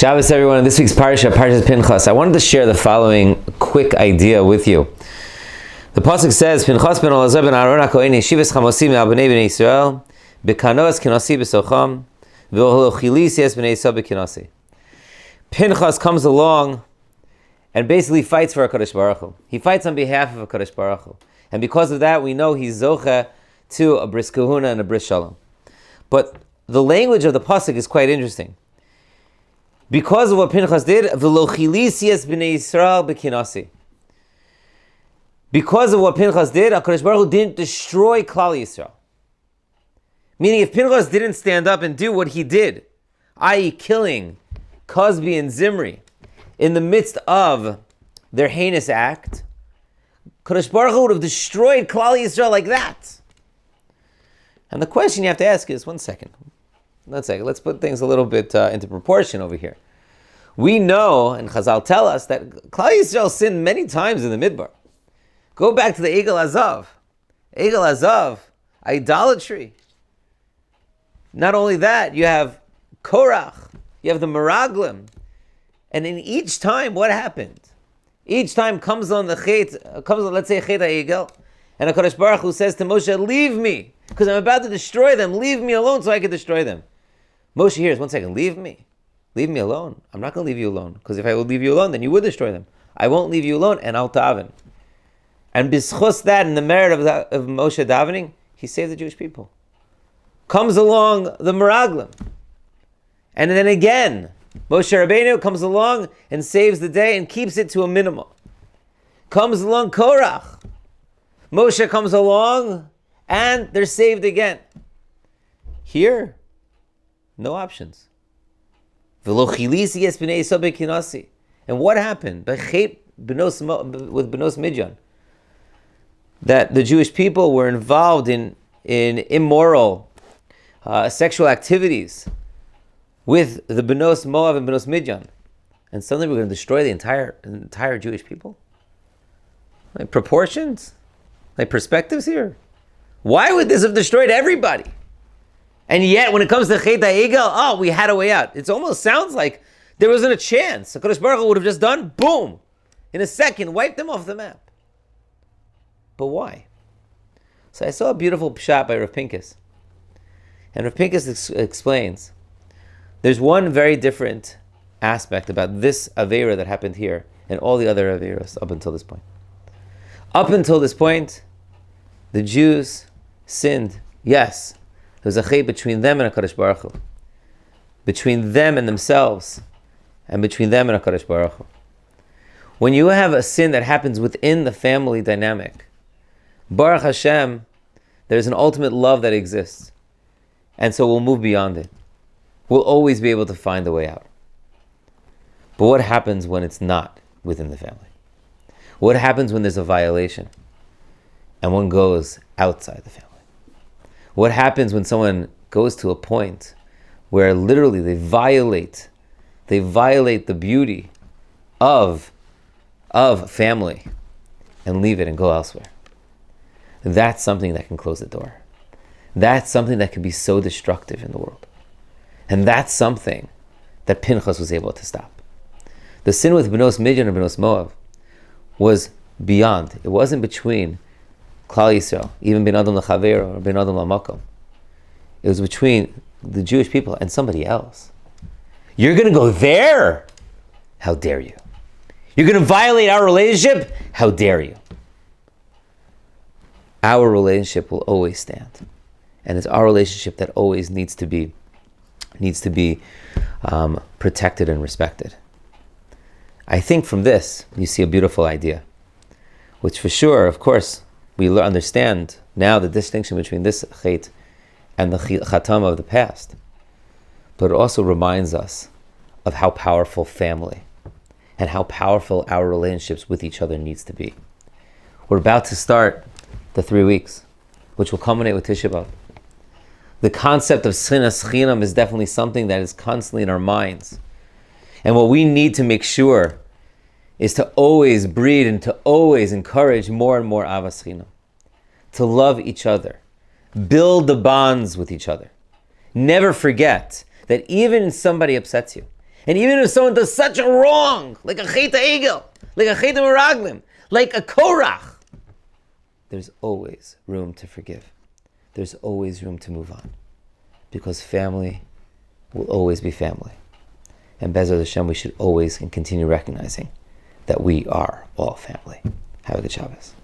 Shabbos, everyone. In this week's Parshas Pinhas, I wanted to share the following quick idea with you. The pasuk says, "Pinhas ben Elazar ben Aaron haKohen yeshivas chamosim al bnei Yisrael bekanos kinasi b'socham v'ochilis yes bnei Yisrael bekinasi." Pinhas comes along and basically fights for HaKadosh Baruch Hu. He fights on behalf of HaKadosh Baruch Hu, and because of that, we know he's zocha to a bris kahuna and a bris shalom. But the language of the pasuk is quite interesting. Because of what Pinhas did, v'lochilisias b'nei Yisrael b'kinasi. Because of what Pinhas did, HaKadosh Baruch Hu didn't destroy Klal Yisrael. Meaning, if Pinhas didn't stand up and do what he did, i.e. killing Cosby and Zimri in the midst of their heinous act, HaKadosh Baruch Hu would have destroyed Klal Yisrael like that. And the question you have to ask is, one second, let's put things a little bit into proportion over here. We know, and Chazal tell us, that Klal Yisrael sinned many times in the Midbar. Go back to the Egel Azav. Egel Azav, idolatry. Not only that, you have Korach, you have the Meraglim. And in each time, what happened? Each time comes on, let's say, Chet HaEgel, and HaKadosh Baruch Hu says to Moshe, leave me, because I'm about to destroy them. Leave me alone so I can destroy them. Moshe hears, one second, leave me alone. I'm not going to leave you alone, because if I would leave you alone, then you would destroy them. I won't leave you alone, and I'll daven. And b'schus that, in the merit of Moshe davening, he saved the Jewish people. Comes along the Meraglim. And then again, Moshe Rabbeinu comes along and saves the day and keeps it to a minimum. Comes along Korach. Moshe comes along and they're saved again. Here, no options. And what happened? With Benos Midyan, that the Jewish people were involved in immoral sexual activities with the Benos Moab and Benos Midyan, and suddenly we're going to destroy the entire Jewish people? Like proportions? Like perspectives here? Why would this have destroyed everybody? And yet, when it comes to Chet HaEgel, we had a way out. It almost sounds like there wasn't a chance. HaKadosh Baruch Hu would have just done, boom, in a second, wiped them off the map. But why? So I saw a beautiful pshat by Rav Pinhas. And Rav Pinhas explains, there's one very different aspect about this Aveira that happened here and all the other Aveiras up until this point. Up until this point, the Jews sinned. Yes, there was a chet between them and HaKadosh Baruch Hu, between them and themselves, and between them and HaKadosh Baruch Hu. When you have a sin that happens within the family dynamic, Baruch Hashem, there's an ultimate love that exists. And so we'll move beyond it. We'll always be able to find a way out. But what happens when it's not within the family? What happens when there's a violation and one goes outside the family? What happens when someone goes to a point where literally they violate the beauty of family and leave it and go elsewhere? That's something that can close the door. That's something that can be so destructive in the world. And that's something that Pinhas was able to stop. The sin with Benos Midyan and Benos Moab was beyond. It wasn't between Klal Yisrael, even Ben Adam L'Chaver or Ben Adam L'Makom. It was between the Jewish people and somebody else. You're going to go there? How dare you? You're going to violate our relationship? How dare you? Our relationship will always stand. And it's our relationship that always needs to be protected and respected. I think from this, you see a beautiful idea, which for sure, of course, we understand now the distinction between this chet and the chatam of the past. But it also reminds us of how powerful family and how powerful our relationships with each other needs to be. We're about to start the 3 weeks, which will culminate with Tisha B'Av. The concept of sinas chinam is definitely something that is constantly in our minds. And what we need to make sure is to always breed and to always encourage more and more avas chinam. To love each other. Build the bonds with each other. Never forget that even if somebody upsets you, And even if someone does such a wrong, like a Chet Egel, like a Chet Meraglim, like a Korach, there's always room to forgive. There's always room to move on. Because family will always be family. And Be'ezrat Hashem, we should always and continue recognizing that we are all family. Have a good Shabbos.